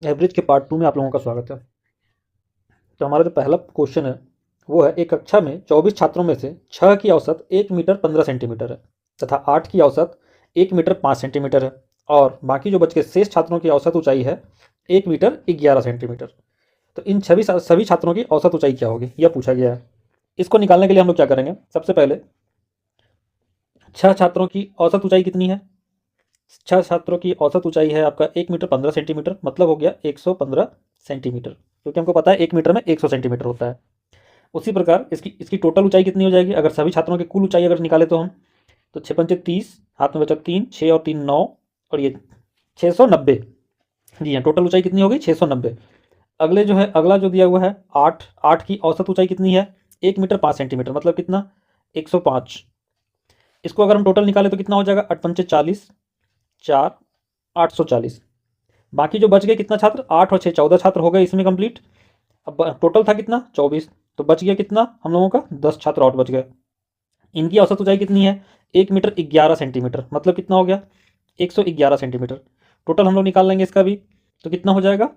Average के part 2 में आप लोगों का स्वागत है। तो हमारा जो पहला क्वेश्चन है वो है, एक कक्षा में 24 छात्रों में से 6 की औसत 1 मीटर 15 सेंटीमीटर है तथा 8 की औसत 1 मीटर 5 सेंटीमीटर है और बाकी जो बच के शेष छात्रों की औसत ऊंचाई है 1 मीटर 11 सेंटीमीटर। तो इन सभी छात्रों की औसत ऊंचाई क्या होगी, यह पूछा गया है। इसको निकालने के लिए हम लोग क्या करेंगे, सबसे पहले 6 छात्रों की औसत ऊंचाई कितनी है। 6 छात्रों की औसत ऊंचाई है आपका 1 मीटर 15 सेंटीमीटर, मतलब हो गया 115 सेंटीमीटर, क्योंकि हमको पता है 1 मीटर में 100 सेंटीमीटर होता है। उसी प्रकार इसकी इसकी टोटल ऊंचाई कितनी हो जाएगी, अगर सभी छात्रों की कुल ऊंचाई अगर निकाले तो हम, तो 6 × 5 = 30, हाथ में बचा 3, 6 और 3 9, और ये 690। जी हाँ, टोटल ऊंचाई कितनी होगी 690। अगले जो है, अगला जो दिया हुआ है 8, 8 की औसत ऊंचाई कितनी है 1 मीटर 5 सेंटीमीटर, मतलब कितना 105। इसको अगर हम टोटल निकाले तो कितना हो जाएगा 8 पंचे 40, 4 840। बाकी जो बच गए कितना छात्र, 8 और 6 14 छात्र हो गए इसमें कंप्लीट। अब टोटल था कितना 24, तो बच गया कितना हम लोगों का 10 छात्र और बच गए। इनकी औसत ऊंचाई कितनी है 1 मीटर 11 सेंटीमीटर, मतलब कितना हो गया 111 सेंटीमीटर। टोटल हम लोग निकाल लेंगे इसका भी, तो कितना हो जाएगा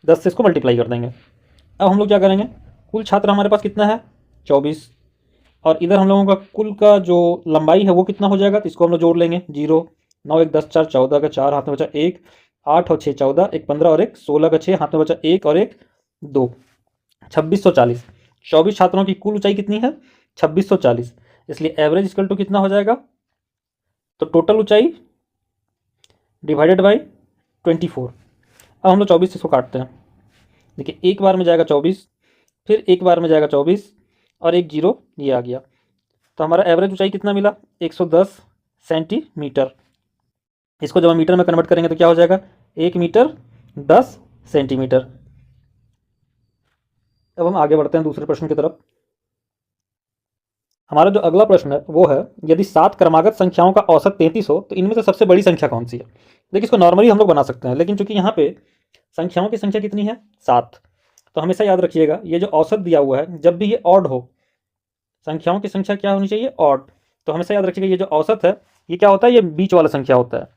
10 से इसको मल्टीप्लाई कर देंगे। अब हम लोग क्या करेंगे, कुल छात्र हमारे पास कितना है 24, और इधर हम लोगों का कुल का जो लंबाई है वो कितना हो जाएगा, तो इसको हम लोग जोड़ लेंगे। 0 9 1 10 4 14 का 4, हाथ में बचा 1, 8 और 6 14, एक 15 और एक 16 का 6, हाथ में बचा 1 और एक 2, 2640। 24 छात्रों की कुल ऊंचाई कितनी है 2640, इसलिए एवरेज इक्वल टू कितना हो जाएगा, तो टोटल ऊंचाई डिवाइडेड बाई 24। अब हम लोग 24 से इसको काटते हैं। देखिए एक बार में जाएगा 24, फिर एक बार में जाएगा 24, और एक जीरो ये आ गया। तो हमारा एवरेज ऊंचाई कितना मिला 110 सेंटीमीटर। इसको जब हम मीटर में कन्वर्ट करेंगे तो क्या हो जाएगा 1 मीटर 10 सेंटीमीटर। अब हम आगे बढ़ते हैं दूसरे प्रश्न की तरफ। हमारा जो अगला प्रश्न है वो है, यदि 7 क्रमागत संख्याओं का औसत 33 हो तो इनमें से सबसे बड़ी संख्या कौन सी है। देखिए इसको नॉर्मली हम लोग बना सकते हैं, लेकिन चूंकि यहाँ पे संख्याओं की संख्या कितनी है 7, तो हमेशा याद रखिएगा ये जो औसत दिया हुआ है जब भी ये ऑड हो, संख्याओं की संख्या क्या होनी चाहिए ऑड, तो हमेशा याद रखिएगा ये जो औसत है ये क्या होता है, ये बीच वाला संख्या होता है।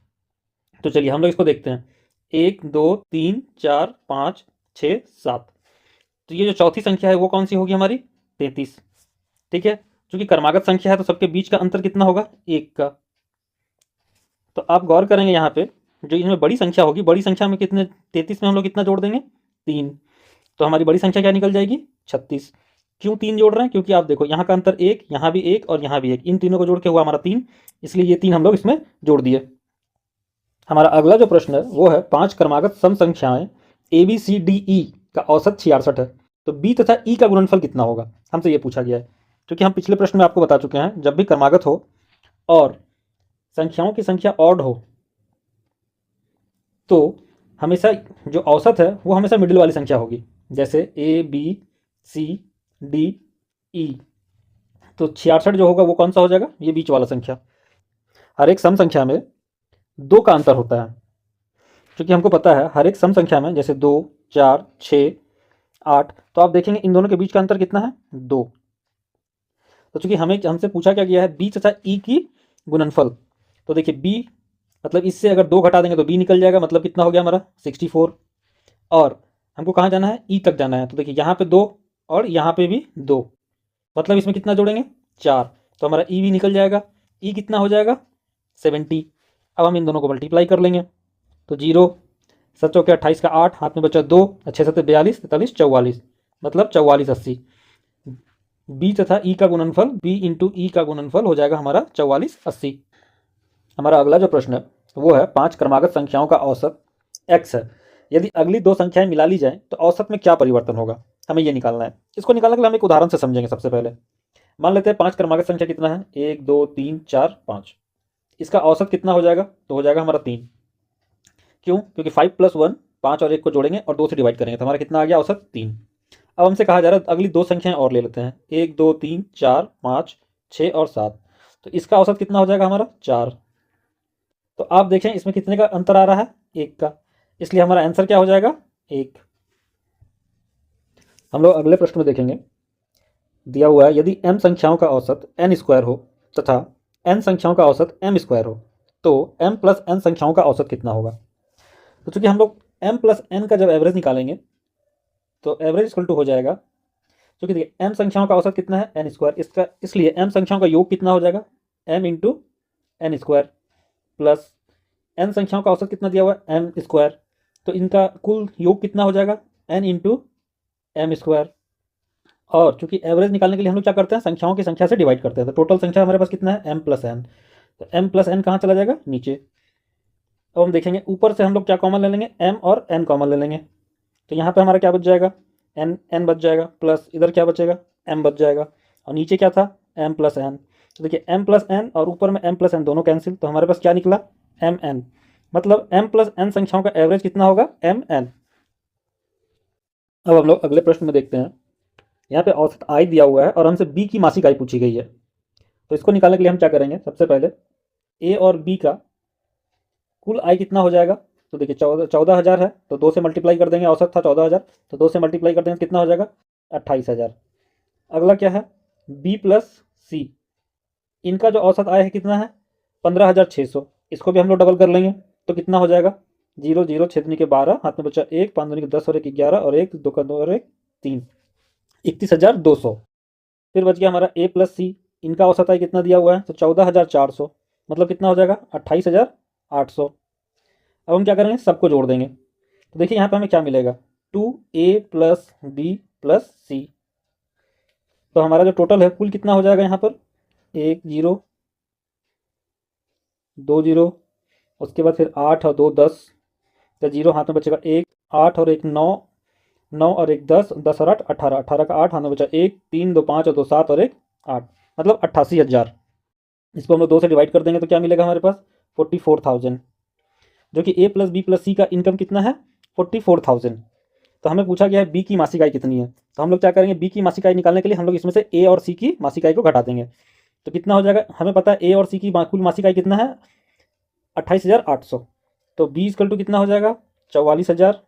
तो चलिए हम लोग इसको देखते हैं, 1 2 3 4 5 6 7। तो ये जो चौथी संख्या है वो कौन सी होगी हमारी 33। ठीक है, चूंकि क्रमागत संख्या है तो सबके बीच का अंतर कितना होगा 1 का। तो आप गौर करेंगे यहाँ पे जो इनमें बड़ी संख्या होगी, बड़ी संख्या में कितने 33 में हम लोग कितना जोड़ देंगे 3, तो हमारी बड़ी संख्या क्या निकल जाएगी 36। क्यों 3 जोड़ रहे हैं, क्योंकि आप देखो यहाँ का अंतर 1, यहाँ भी 1 और यहाँ भी 1, इन तीनों को जोड़ के हुआ हमारा 3, इसलिए ये 3 हम लोग इसमें जोड़ दिए। हमारा अगला जो प्रश्न है वो है 5 क्रमागत सम संख्याएं A B C D E का औसत 66 है, तो बी तथा ई का गुणनफल कितना होगा, हमसे ये पूछा गया है। क्योंकि हम पिछले प्रश्न में आपको बता चुके हैं जब भी क्रमागत हो और संख्याओं की संख्या ऑड हो तो हमेशा जो औसत है वो हमेशा मिडिल वाली संख्या होगी, जैसे A B C D E. तो 66 जो होगा वो कौन सा हो जाएगा, ये बीच वाला संख्या। हर एक सम संख्या में 2 का अंतर होता है, क्योंकि हमको पता है हर एक सम संख्या में जैसे 2 4 6 8, तो आप देखेंगे इन दोनों के बीच का अंतर कितना है 2। तो चूंकि हमें हमसे पूछा क्या गया है बी तथा ई की गुणनफल, तो देखिए बी मतलब इससे अगर 2 घटा देंगे तो बी निकल जाएगा, मतलब कितना हो गया हमारा 64। और हमको कहाँ जाना है ई तक जाना है, तो देखिए यहाँ पे 2 और यहाँ पे भी 2, मतलब इसमें कितना जोड़ेंगे 4, तो हमारा ई भी निकल जाएगा। ई कितना हो जाएगा 70। अब हम इन दोनों को मल्टीप्लाई कर लेंगे, तो 0 7 चौके 28 का 8, हाथ में बचा 2, 6 7 42 43 44, मतलब 44 80। बी तथा ई का गुणनफल बी इंटू ई का गुणनफल हो जाएगा हमारा 44 80। हमारा अगला जो प्रश्न है वो है 5 क्रमागत संख्याओं का औसत x है, यदि अगली 2 संख्याएं मिला ली जाएं तो औसत में क्या परिवर्तन होगा, हमें ये निकालना है। इसको निकालने के लिए हम एक उदाहरण से समझेंगे। सबसे पहले मान लेते हैं 5 क्रमागत संख्या कितना है 1 2 3 4 5, इसका औसत कितना हो जाएगा, तो हो जाएगा हमारा 3। क्यों, क्योंकि 5 + 1 5 और 1 को जोड़ेंगे और 2 से डिवाइड करेंगे तो हमारा कितना आ गया औसत 3। अब हमसे कहा जा रहा है अगली 2 संख्याएं और ले लेते हैं 1 2 3 4 5 6 और 7, तो इसका औसत कितना हो जाएगा हमारा 4। तो आप देखें इसमें कितने का अंतर आ रहा है 1 का, इसलिए हमारा आंसर क्या हो जाएगा 1। हम लोग अगले प्रश्न में देखेंगे, दिया हुआ है यदि m संख्याओं का औसत n² हो तथा n संख्याओं का औसत m² हो तो m + n संख्याओं का औसत कितना होगा। तो चूंकि हम लोग m प्लस n का जब एवरेज निकालेंगे तो एवरेज इक्वल टू हो जाएगा, क्योंकि देखिए m संख्याओं का औसत कितना है n स्क्वायर, इसका इसलिए m संख्याओं का योग कितना हो जाएगा m into N square, plus n संख्याओं का औसत कितना दिया हुआ है m स्क्वायर, तो इनका कुल योग कितना हो जाएगा n इंटू एम स्क्वायर। और चूंकि एवरेज निकालने के लिए हम लोग क्या करते हैं, संख्याओं की संख्या से डिवाइड करते हैं, तो टोटल संख्या हमारे पास कितना है m प्लस एन, तो m प्लस एन कहाँ चला जाएगा नीचे। अब हम देखेंगे ऊपर से हम लोग क्या कॉमन ले लेंगे, m और n कॉमन ले लेंगे, तो यहाँ पे हमारा क्या बच जाएगा n बच जाएगा, प्लस इधर क्या बचेगा m बच जाएगा, और नीचे क्या था m प्लस एन। तो देखिए m प्लस एन और ऊपर में m प्लस एन दोनों कैंसिल, तो हमारे पास क्या निकला mn, मतलब m प्लस एन संख्याओं का एवरेज कितना होगा mn। अब हम लोग अगले प्रश्न में देखते हैं, यहाँ पे औसत आई दिया हुआ है और हमसे बी की मासिक आय पूछी गई है, तो इसको निकालने के लिए हम क्या करेंगे, सबसे पहले ए और बी का कुल आय कितना हो जाएगा, तो देखिए 14,000 है, तो 2 से मल्टीप्लाई कर देंगे, औसत था 14,000, तो 2 से मल्टीप्लाई कर देंगे तो कितना हो जाएगा 28,000। अगला क्या है बी प्लस सी, इनका जो औसत आय है कितना है 15,600, इसको भी हम लोग डबल कर लेंगे तो कितना हो जाएगा 0 0 छेदनी के 12, हाथ में बचा 1, 5 दूनी के 10 और 1 11 और 1 2 का 2 और 1 3, 31,200। फिर बच गया हमारा ए प्लस सी, इनका औसत आय कितना दिया हुआ है तो 14,400, मतलब कितना हो जाएगा 28,800। अब हम क्या करेंगे सबको जोड़ देंगे, तो देखिए यहाँ पे हमें क्या मिलेगा 2a प्लस बी प्लस सी, तो हमारा जो टोटल है कुल कितना हो जाएगा यहाँ पर 1 0 2 0, उसके बाद फिर 8 और 2 10, तो 0 हाथ में बचेगा 1, 8 और 1 9, 9 और 1 10, 10 और 8 18, 18 का 8 हाथ में बचा 1, 3 2 5 और 2 7 और 1 8, मतलब 88,000। इसको हम लोग 2 से डिवाइड कर देंगे तो क्या मिलेगा हमारे पास 44,000, जो कि ए प्लस बी प्लस सी का इनकम कितना है 44,000। तो हमें पूछा गया है बी की मासिक आय कितनी है, तो हम लोग क्या करेंगे बी की मासिक आय निकालने के लिए हम लोग इसमें से ए और सी की मासिक आय को घटा देंगे, तो कितना हो जाएगा हमें पता है ए और सी की कुल मासिक आय कितना है 28,800, तो बी इक्वल टू कितना हो जाएगा 44,000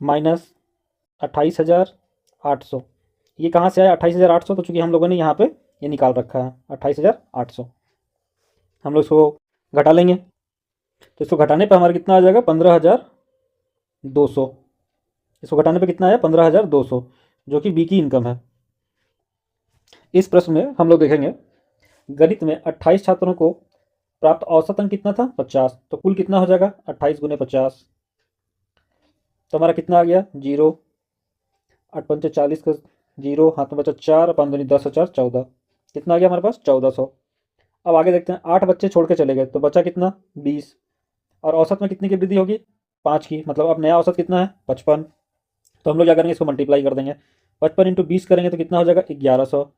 माइनस 28,800, ये कहाँ से आया 28,800, तो चूंकि हम लोगों ने यहाँ पे ये निकाल रखा है 28,800, हम लोग इसको घटा लेंगे, तो इसको घटाने पे हमारा कितना आ जाएगा 15,200, इसको घटाने पे कितना आया 15,200, जो कि बी की इनकम है। इस प्रश्न में हम लोग देखेंगे गणित में 28 छात्रों को प्राप्त औसत अंक कितना था 50, तो कुल कितना हो जाएगा 28 गुने 50, तो हमारा कितना आ गया 0, 8 पंचे 40 का 0, हाथ में बचा 4, 5 दूनी 10 और 4 14, कितना आ गया हमारे पास 1400। अब आगे देखते हैं 8 बच्चे छोड़ के चले गए तो बचा कितना 20, और औसत में कितनी की वृद्धि होगी 5 की, मतलब अब नया औसत कितना है 55, तो हम लोग क्या करेंगे इसको मल्टीप्लाई कर देंगे, 55 इंटू 20 करेंगे तो कितना हो जाएगा 1100।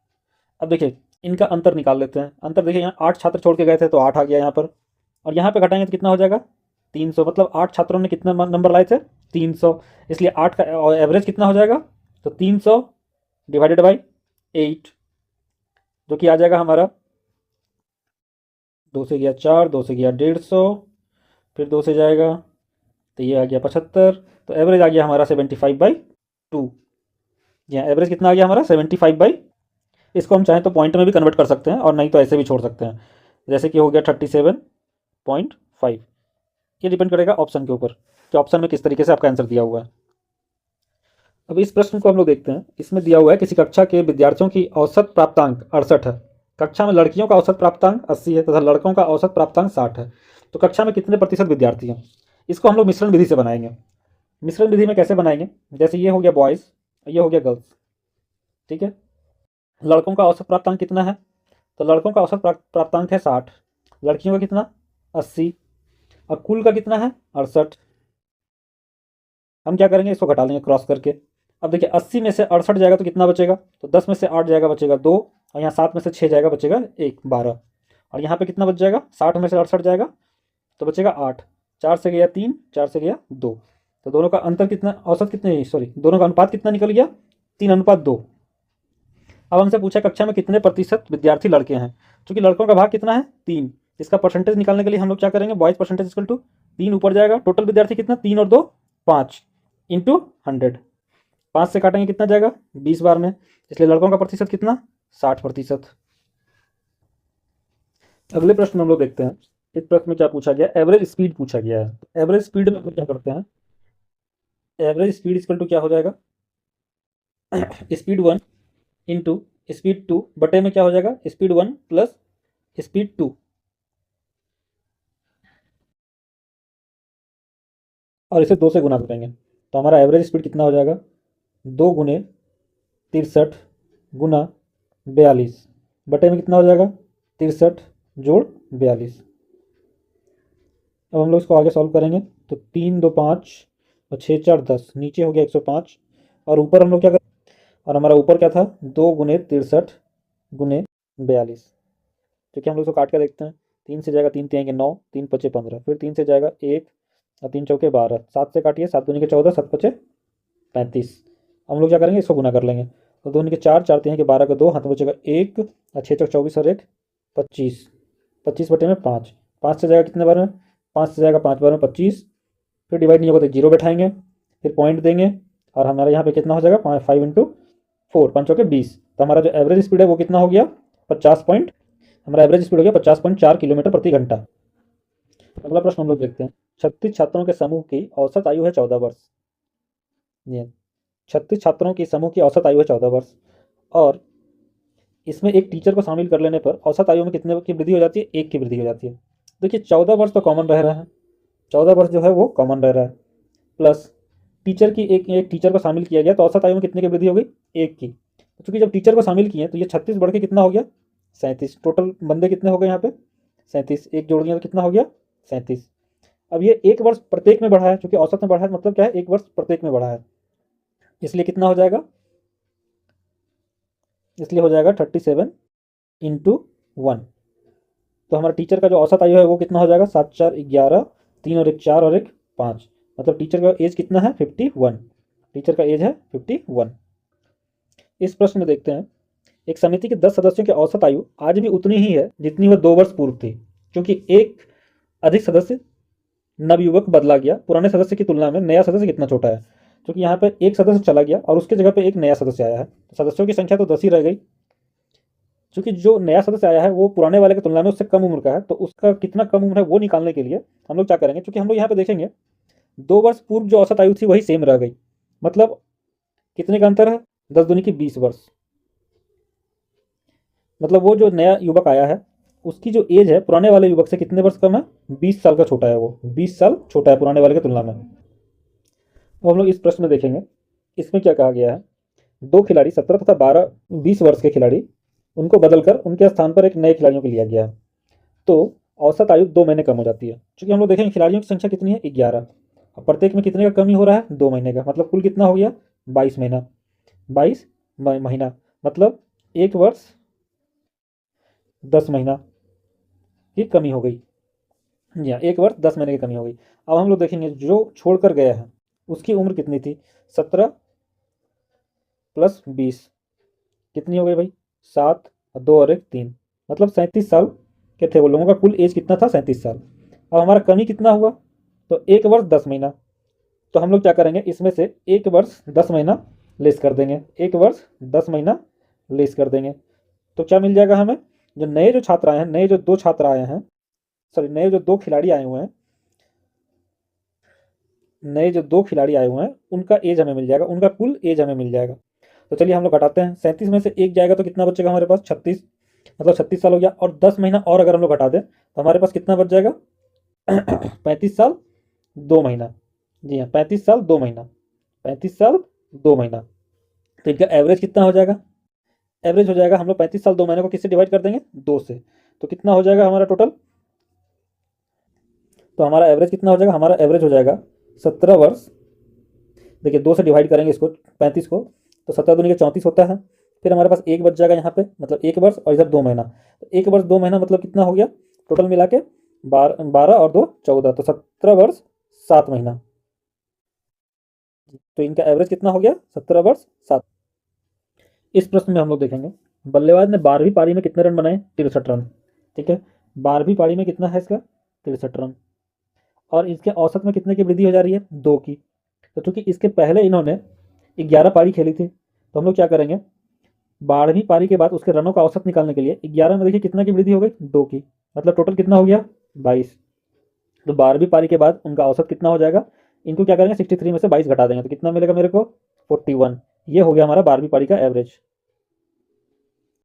अब देखिए इनका अंतर निकाल लेते हैं, अंतर देखिए यहाँ 8 छात्र छोड़ के गए थे तो 8 आ गया यहाँ पर, और यहाँ पे घटाएंगे तो कितना हो जाएगा 300, मतलब 8 छात्रों ने कितना नंबर लाए थे 300, इसलिए 8 का एवरेज कितना हो जाएगा तो 300 डिवाइडेड बाई 8, जो कि आ जाएगा हमारा 2 से गया 4, 2 से गया 150, फिर 2 से जाएगा तो ये आ गया 75, तो एवरेज आ गया हमारा 75/2, यहाँ एवरेज कितना आ गया हमारा 75/, इसको हम चाहें तो पॉइंट में भी कन्वर्ट कर सकते हैं और नहीं तो ऐसे भी छोड़ सकते हैं, जैसे कि हो गया 37.5, ये डिपेंड करेगा ऑप्शन के ऊपर कि ऑप्शन में किस तरीके से आपका आंसर दिया हुआ है। अब इस प्रश्न को हम लोग देखते हैं, इसमें दिया हुआ है किसी कक्षा के विद्यार्थियों की औसत प्राप्तांक 68 है, कक्षा में लड़कियों का औसत प्राप्तांक 80 है तथा लड़कों का औसत प्राप्तांक 60 है, तो कक्षा में कितने प्रतिशत विद्यार्थी हैं। इसको हम लोग मिश्रण विधि से बनाएंगे। मिश्रण विधि में कैसे बनाएंगे, जैसे ये हो गया बॉयज़, ये हो गया गर्ल्स, ठीक है। लड़कों का औसत प्राप्तांक कितना है, तो लड़कों का औसत प्राप्तांक है 60, लड़कियों का कितना 80, और कुल का कितना है 68। हम क्या करेंगे इसको घटा लेंगे क्रॉस करके। अब देखिए 80 में से 68 जाएगा तो कितना बचेगा, तो 10 में से 8 जाएगा बचेगा 2, और यहाँ 7 में से 6 जाएगा बचेगा 1 12, और यहाँ पे कितना बच जाएगा 60 में से 68 जाएगा तो बचेगा 8, 4 से गया 3, 4 से गया 2, तो दोनों का अंतर कितना, औसत कितने, सॉरी दोनों का अनुपात कितना निकल गया 3:2। अब हमसे पूछा कक्षा में कितने प्रतिशत विद्यार्थी लड़के हैं, क्योंकि लड़कों का भाग कितना है 3, इसका परसेंटेज निकालने के लिए हम लोग क्या करेंगे बॉयज़ परसेंटेज इक्वल टू 3 ऊपर जाएगा, टोटल विद्यार्थी कितना 3 और 2 5 इंटू 100, 5 से काटेंगे कितना जाएगा 20 बार में, इसलिए लड़कों का प्रतिशत कितना 60%। अगले प्रश्न में हम लोग देखते हैं, इस प्रश्न में क्या पूछा गया, एवरेज स्पीड पूछा गया है। एवरेज स्पीड में हम क्या करते हैं, एवरेज स्पीड इक्वल टू क्या हो जाएगा, speed one into speed two बटे में क्या हो जाएगा, speed one plus speed two, और इसे 2 से गुना करेंगे तो हमारा एवरेज स्पीड कितना हो जाएगा, 2 × 63 गुना 42 बटे में कितना हो जाएगा, 63 जोड़ 42। अब हम लोग इसको आगे सॉल्व करेंगे तो 3 2 5 और 6 4 10, नीचे हो गया 105, और ऊपर हम लोग क्या करें, और हमारा ऊपर क्या था, 2 × 63 गुने 42। तो क्या हम लोग इसको काट कर देखते हैं, 3 से जाएगा 3 आएंगे 9, 3 × 5 = 15, फिर 3 से जाएगा 1 और 3 × 4 = 12, 7 से काटिए 7 दूनी के 14, 7 × 5 = 35। हम लोग क्या करेंगे, इसको गुना कर लेंगे तो 2 के 4, 4 3 के 12 का 2, हाथ में बचेगा 1 और 6 × 24 और 1 25, 25 बटे में 5, 5 से जाएगा कितने बार में, 5 से जाएगा 5 बार में 25, फिर डिवाइड नहीं होगा तो 0 बैठाएंगे, फिर पॉइंट देंगे, और हमारा यहाँ पे कितना हो जाएगा, 5 × 4, 5 × 20, तो हमारा जो एवरेज स्पीड है वो कितना हो गया, 50 पॉइंट, हमारा एवरेज स्पीड हो गया 50.4 किलोमीटर प्रति घंटा। अगला प्रश्न हम लोग देखते हैं, 36 छात्रों के समूह की औसत आयु है 14 वर्ष। ये 36 छात्रों की समूह की औसत आयु है 14 वर्ष, और इसमें एक टीचर को शामिल कर लेने पर औसत आयु में कितने की वृद्धि हो जाती है, 1 की वृद्धि हो जाती है। देखिए 14 वर्ष तो कॉमन रह रहा है, 14 वर्ष जो है वो कॉमन रह रहा है, प्लस टीचर की एक टीचर को शामिल किया गया तो औसत आयु में कितने की वृद्धि हो गई, 1 की। तो चूंकि जब टीचर को शामिल किए तो ये 36 बढ़ के कितना हो गया, 37। टोटल बंदे कितने हो गए यहाँ पे, 37, एक जोड़ दिया तो कितना हो गया, 37। अब ये 1 वर्ष प्रत्येक में बढ़ा है, चूंकि औसत में बढ़ा है मतलब क्या है, 1 वर्ष प्रत्येक में बढ़ा है, इसलिए कितना हो जाएगा, इसलिए हो जाएगा 37 × 1। तो हमारा टीचर का जो औसत आयु है वो कितना हो जाएगा, 7 4 11, 3 और 1 4 और 1 5, मतलब टीचर का एज कितना है, 51। टीचर का एज है 51। इस प्रश्न में देखते हैं, एक समिति के 10 सदस्यों की औसत आयु आज भी उतनी ही है जितनी वह 2 वर्ष पूर्व थी, क्योंकि एक अधिक सदस्य नवयुवक बदला गया, पुराने सदस्य की तुलना में नया सदस्य कितना छोटा है, क्योंकि यहाँ पर एक सदस्य चला गया और उसके जगह पे एक नया सदस्य आया है, तो सदस्यों की संख्या तो 10 ही रह गई, क्योंकि जो नया सदस्य आया है वो पुराने वाले की तुलना में उससे कम उम्र का है, तो उसका कितना कम उम्र है वो निकालने के लिए हम लोग क्या करेंगे, क्योंकि हम लोग यहाँ पे देखेंगे 2 वर्ष पूर्व जो औसत आयु थी वही सेम रह गई, मतलब कितने का अंतर है, 10 दूनी की 20 वर्ष, मतलब वो जो नया युवक आया है उसकी जो एज है पुराने वाले युवक से कितने वर्ष कम है, 20 साल का छोटा है, वो 20 साल छोटा है पुराने वाले की तुलना में। तो हम लोग इस प्रश्न में देखेंगे, इसमें क्या कहा गया है, 2 खिलाड़ी 17 तथा 12 20 वर्ष के खिलाड़ी, उनको बदलकर उनके स्थान पर एक नए खिलाड़ियों को लिया गया है, तो औसत आयु 2 महीने कम हो जाती है, क्योंकि हम लोग देखेंगे खिलाड़ियों की संख्या कितनी है, 11, और प्रत्येक में कितने का कमी हो रहा है, 2 महीने का, मतलब कुल कितना हो गया, 22 महीना, 22 महीना, मतलब 1 वर्ष 10 महीना की कमी हो गई, जी हाँ, 1 वर्ष 10 महीने की कमी हो गई। अब हम लोग देखेंगे जो छोड़कर गया है उसकी उम्र कितनी थी, 17 + 20 कितनी हो गई भाई, 7 और 2 और 1 3, मतलब 37 साल के थे वो लोगों का, कुल एज कितना था, 37 साल। अब हमारा कमी कितना हुआ, तो 1 वर्ष 10 महीना, तो हम लोग क्या करेंगे, इसमें से 1 वर्ष 10 महीना लेस कर देंगे, 1 वर्ष 10 महीना लेस कर देंगे, तो क्या मिल जाएगा हमें, जो नए जो छात्र आए हैं, नए जो 2 छात्र आए हैं, सॉरी नए जो 2 खिलाड़ी आए हुए हैं, नए जो 2 खिलाड़ी आए हुए हैं उनका एज हमें मिल जाएगा, उनका कुल एज हमें मिल जाएगा। तो चलिए हम लोग घटाते हैं, 37 में से 1 जाएगा तो कितना बचेगा हमारे पास, 36, मतलब 36 साल हो गया, और 10 महीना और अगर हम लोग घटा दें तो हमारे पास कितना बच जाएगा 35 साल 2 महीना, जी हाँ 35 साल 2 महीना, 35 साल 2 महीना। तो इनका एवरेज कितना हो जाएगा, एवरेज हो जाएगा, हम लोग 35 साल 2 महीने को किससे डिवाइड कर देंगे, 2 से, तो कितना हो जाएगा हमारा टोटल, तो हमारा एवरेज कितना हो जाएगा, हमारा एवरेज हो जाएगा 17 वर्ष, देखिए 2 से डिवाइड करेंगे इसको 35 को, तो 17 दूनी के 34 होता है, फिर हमारे पास 1 बच जाएगा यहाँ पे, मतलब 1 वर्ष और इधर 2 महीना, तो 1 वर्ष 2 महीना मतलब कितना हो गया, टोटल मिला के 12 और 2 14, तो 17 वर्ष 7 महीना, तो इनका एवरेज कितना हो गया, 17 वर्ष 7। इस प्रश्न में हम लोग देखेंगे, बल्लेबाज ने 12वीं पारी में कितने रन बनाए, 63 रन, ठीक है, 12वीं पारी में कितना है इसका, 63 रन, और इसके औसत में कितने की वृद्धि हो जा रही है, 2 की। तो चूंकि इसके पहले इन्होंने 11 पारी खेली थी, तो हम लोग क्या करेंगे, 12वीं पारी के बाद उसके रनों का औसत निकालने के लिए 11 में देखिए कितना की वृद्धि हो गई, 2 की, मतलब टोटल कितना हो गया, 22। तो 12वीं पारी के बाद उनका औसत कितना हो जाएगा, इनको क्या करेंगे 63 में से 22 घटा देंगे तो कितना मिलेगा मेरे को 41। ये हो गया हमारा 12वीं पारी का एवरेज।